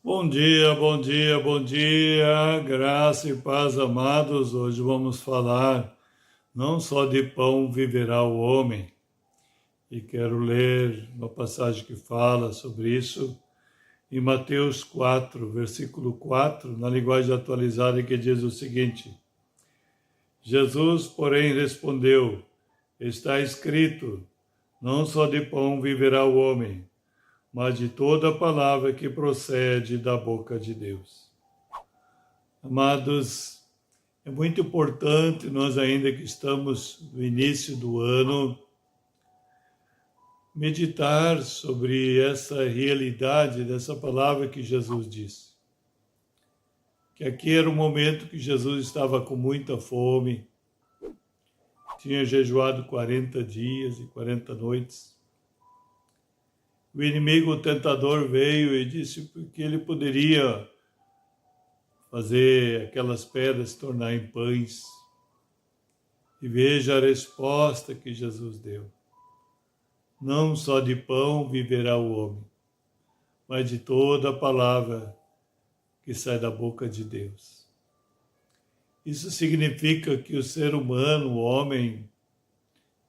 Bom dia, bom dia, bom dia, graça e paz, amados. Hoje vamos falar não só de pão viverá o homem, e quero ler uma passagem que fala sobre isso em Mateus 4, versículo 4, na linguagem atualizada, que diz o seguinte: Jesus, porém, respondeu: está escrito, não só de pão viverá o homem, mas de toda palavra que procede da boca de Deus. Amados, é muito importante nós, ainda que estamos no início do ano, meditar sobre essa realidade dessa palavra que Jesus disse. Que aqui era um momento que Jesus estava com muita fome, tinha jejuado 40 dias e 40 noites. O inimigo, o tentador, veio e disse que ele poderia fazer aquelas pedras se tornar em pães. E veja a resposta que Jesus deu. Não só de pão viverá o homem, mas de toda a palavra que sai da boca de Deus. Isso significa que o ser humano, o homem,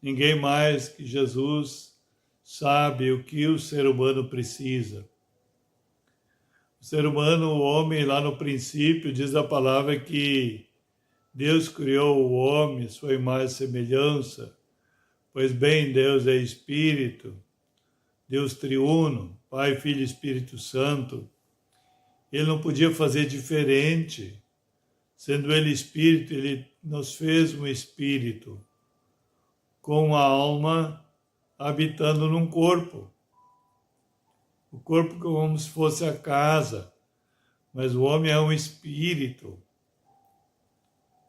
ninguém mais que Jesus sabe o que o ser humano precisa. O ser humano, o homem, lá no princípio, diz a palavra que Deus criou o homem, sua imagem e semelhança. Pois bem, Deus é Espírito, Deus triuno, Pai, Filho e Espírito Santo. Ele não podia fazer diferente. Sendo Ele Espírito, Ele nos fez um Espírito, com a alma habitando num corpo. O corpo como se fosse a casa, mas o homem é um Espírito,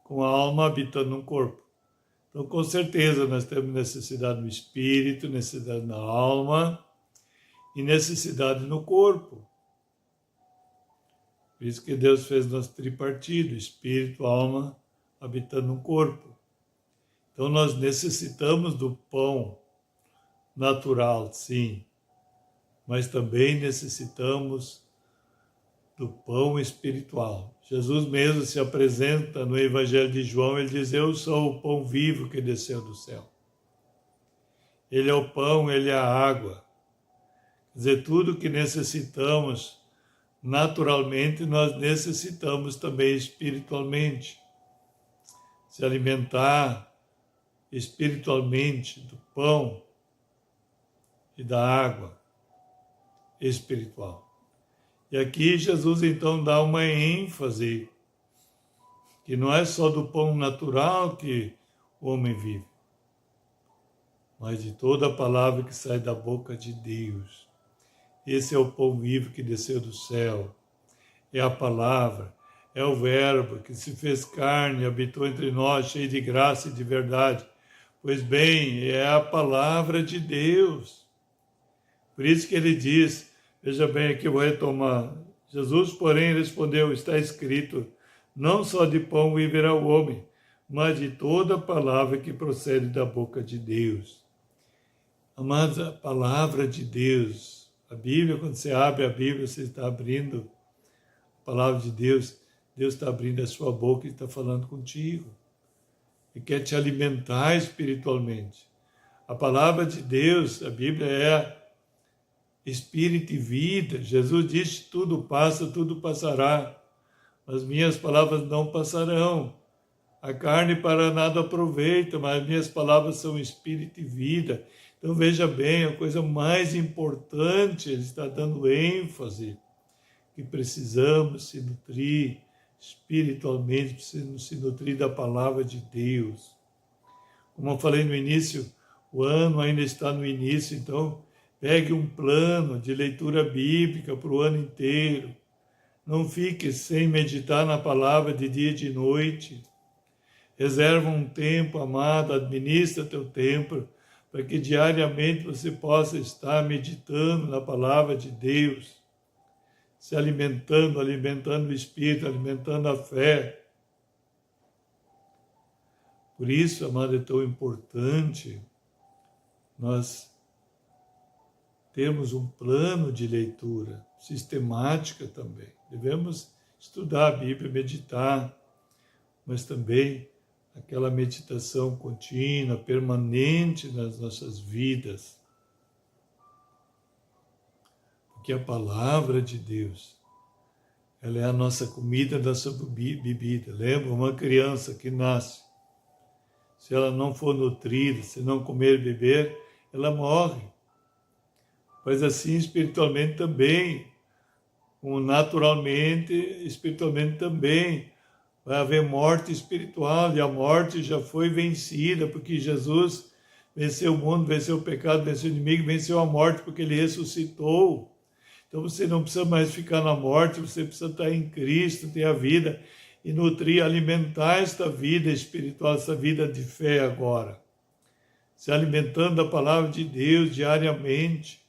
com a alma habitando num corpo. Então, com certeza, nós temos necessidade no espírito, necessidade na alma e necessidade no corpo. Por isso que Deus fez nosso tripartido, espírito, alma, habitando no corpo. Então, nós necessitamos do pão natural, sim, mas também necessitamos do pão espiritual. Jesus mesmo se apresenta no Evangelho de João, ele diz: eu sou o pão vivo que desceu do céu. Ele é o pão, ele é a água. Quer dizer, tudo que necessitamos naturalmente, nós necessitamos também espiritualmente. Se alimentar espiritualmente do pão e da água espiritual. E aqui Jesus então dá uma ênfase, que não é só do pão natural que o homem vive, mas de toda a palavra que sai da boca de Deus. Esse é o pão vivo que desceu do céu, é a palavra, é o verbo que se fez carne, habitou entre nós, cheio de graça e de verdade. Pois bem, é a palavra de Deus. Por isso que ele diz, veja bem, aqui eu vou retomar. Jesus, porém, respondeu: está escrito, não só de pão viverá o homem, mas de toda a palavra que procede da boca de Deus. Amados, a palavra de Deus, a Bíblia, quando você abre a Bíblia, você está abrindo a palavra de Deus, Deus está abrindo a sua boca e está falando contigo. E quer te alimentar espiritualmente. A palavra de Deus, a Bíblia é espírito e vida. Jesus disse: tudo passa, tudo passará, mas minhas palavras não passarão. A carne para nada aproveita, mas minhas palavras são espírito e vida. Então veja bem, a coisa mais importante, ele está dando ênfase, que precisamos se nutrir espiritualmente, precisamos se nutrir da palavra de Deus. Como eu falei no início, o ano ainda está no início, então pegue um plano de leitura bíblica para o ano inteiro. Não fique sem meditar na palavra de dia e de noite. Reserva um tempo, amado, administra teu tempo, para que diariamente você possa estar meditando na palavra de Deus, se alimentando o espírito, alimentando a fé. Por isso, amado, é tão importante nós termos um plano de leitura. sistemática também. Devemos estudar a Bíblia, meditar, mas também aquela meditação contínua, permanente nas nossas vidas. Porque a palavra de Deus, ela é a nossa comida, a nossa bebida. Lembra? Uma criança que nasce, se ela não for nutrida, se não comer e beber, ela morre. Mas assim espiritualmente também, como naturalmente, espiritualmente também, vai haver morte espiritual, e a morte já foi vencida, porque Jesus venceu o mundo, venceu o pecado, venceu o inimigo, venceu a morte, porque ele ressuscitou. Então você não precisa mais ficar na morte, você precisa estar em Cristo, ter a vida e nutrir, alimentar esta vida espiritual, essa vida de fé agora. Se alimentando da palavra de Deus diariamente,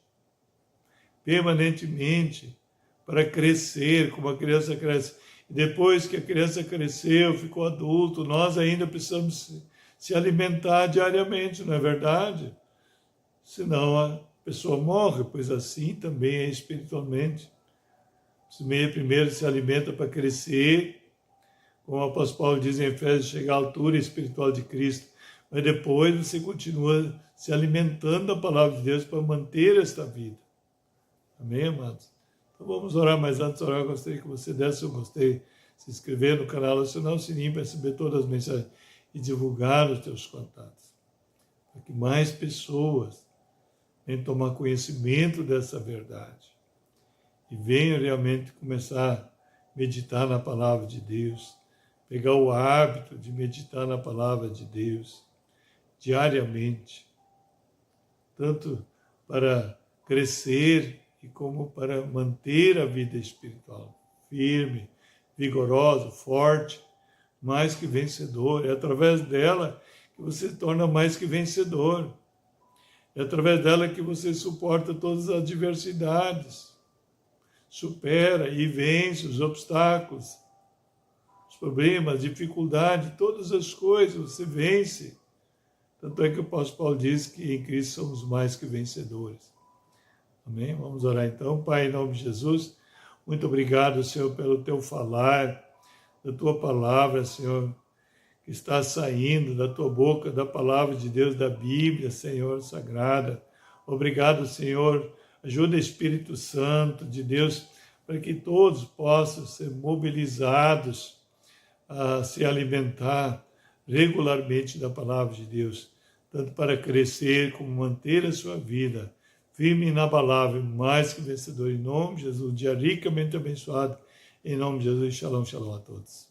permanentemente, para crescer, como a criança cresce. E depois que a criança cresceu, ficou adulto, nós ainda precisamos se alimentar diariamente, não é verdade? Senão a pessoa morre, pois assim também é espiritualmente. Primeiro se alimenta para crescer, como o apóstolo Paulo diz em Efésios, chegar à altura espiritual de Cristo. Mas depois você continua se alimentando da palavra de Deus para manter esta vida. Amém, amados? Então vamos orar, mas antes de orar, eu gostaria que você desse o gostei, se inscrever no canal, acionar o sininho para receber todas as mensagens e divulgar os teus contatos. Para que mais pessoas venham tomar conhecimento dessa verdade e venham realmente começar a meditar na palavra de Deus, pegar o hábito de meditar na palavra de Deus diariamente, tanto para crescer e como para manter a vida espiritual firme, vigorosa, forte, mais que vencedor. É através dela que você se torna mais que vencedor. É através dela que você suporta todas as adversidades, supera e vence os obstáculos, os problemas, as dificuldades, todas as coisas você vence. Tanto é que o apóstolo Paulo diz que em Cristo somos mais que vencedores. Amém? Vamos orar então. Pai, em nome de Jesus, muito obrigado, Senhor, pelo teu falar, da tua palavra, Senhor, que está saindo da tua boca, da palavra de Deus, da Bíblia, Senhor, sagrada. Obrigado, Senhor. Ajuda o Espírito Santo de Deus para que todos possam ser mobilizados a se alimentar regularmente da palavra de Deus, tanto para crescer como manter a sua vida firme e inabalável, mais que vencedor, em nome de Jesus, um dia ricamente abençoado, em nome de Jesus, shalom, shalom a todos.